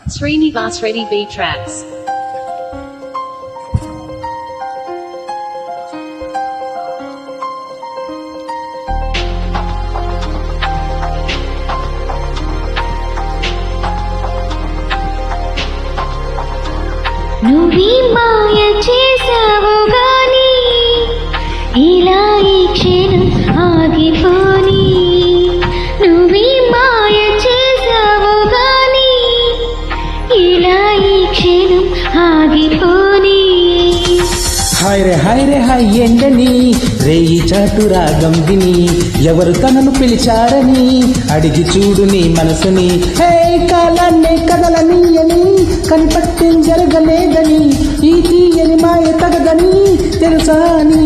Srinivas Reddy beat tracks. నువ్వీ మాయ చేసావు గాని ఇలా ఈ క్షణం ఆగిపోని నువ్వీ మాయ చేసావు గాని ఇలా ఈ క్షణం ఆగిపోని హాయ్ రే హాయ్ ఎండని రేయి చాటు రాగం విని ఎవరు తనను పిలిచారని అడిగి చూడు నీ మనసుని హే కాలాన్నే కదలనీయని కనిపట్టేం జరగలేదని ఈ తీయని మాయ తగదని తెలుసా నీ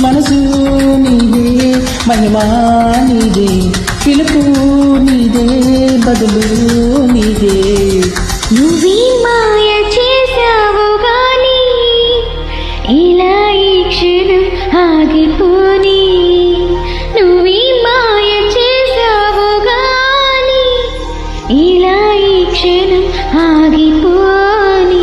మనసు నీదే మహిమా నీదే పిలుపు నీదే బదులు నీదే నువ్వీ మాయ చేసావు గాని ఇలా ఈ క్షణం ఆగిపోని నువ్వీ మాయ చేసావు గాని ఇలా ఈ క్షణం ఆగిపోని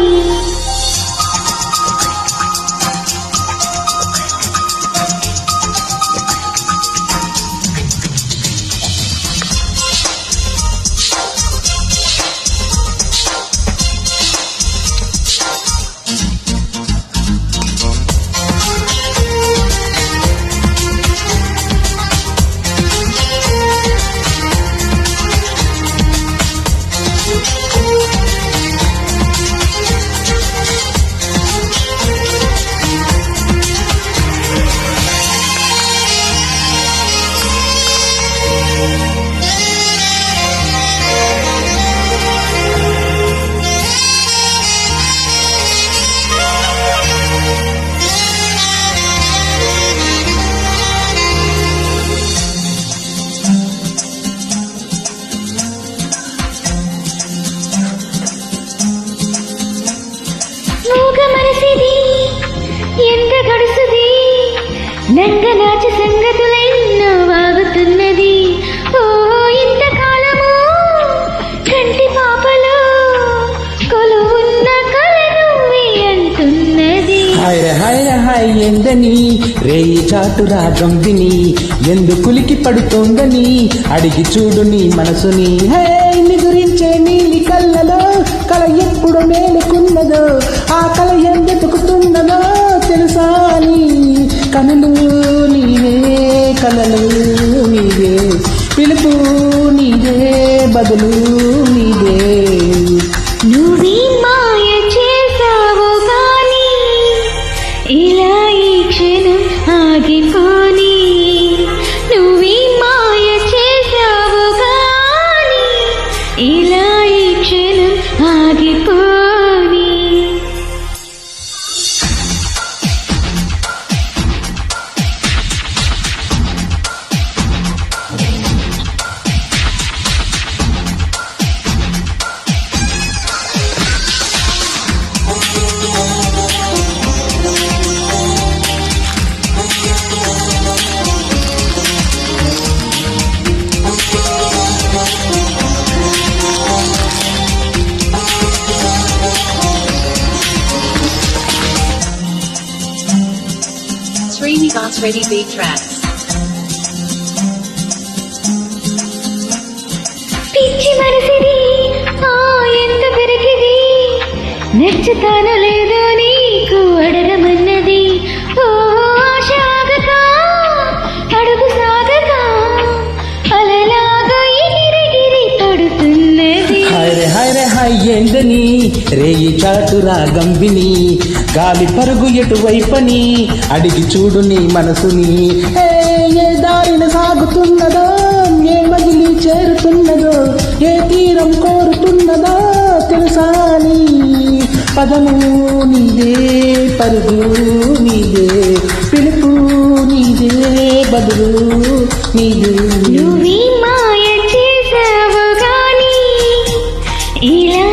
ఎంత గడుసుది నంగనాచి సంగతులెన్నో వాగుతున్నది ఓ ఇంతకాలము కంటి పాపలో కొలువున్న కల నువ్వే అంటున్నది హాయ్ ఎందని రేయి చాటు రాగం విని ఎందుకులికి పడుతోందని అడిగి చూడు నీ మనసుని హే నీ గురించే నీలి కళ్ళలో కల ఎప్పుడు మేలుకున్నదో ఆ కల ఎందుకుతున్నదో తెలుసా నీ కనులు నీవే కలలు నీవే పిలుపు నీవే బదులు నీవే నువ్వీ మాయ చేసావు గాని ఇలా ఈ క్షణం ఆగిపోని నువ్వీ మాయ చేసావు గాని ఇలా ఈ క్షణం ఆగిపోని Srinivas Reddy beat tracks. పిచ్చి మనసిది ఎంత పెరిగిది నచ్చుతానో లేదో నీకు అడగమన్నది ఓ ఆశ ఆగక అడుగు సాగక అలలాగా ఎగిరిగిరి పడుతున్నది హాయ్ ఎందని రేయి చాటు రాగం విని గాలి పరుగు ఎటువైపని అడిగి చూడు నీ మనసుని ఏ దారిన సాగుతున్నదో ఏ మజిలి చేరుతున్నదో ఏ తీరం కోరుతున్నదో తెలుసా నీ పదము నీదే పరుగు నీదే పిలుపు నీదే బదులు నీదే నువ్వీ మాయ చేసావు గాని ఇలా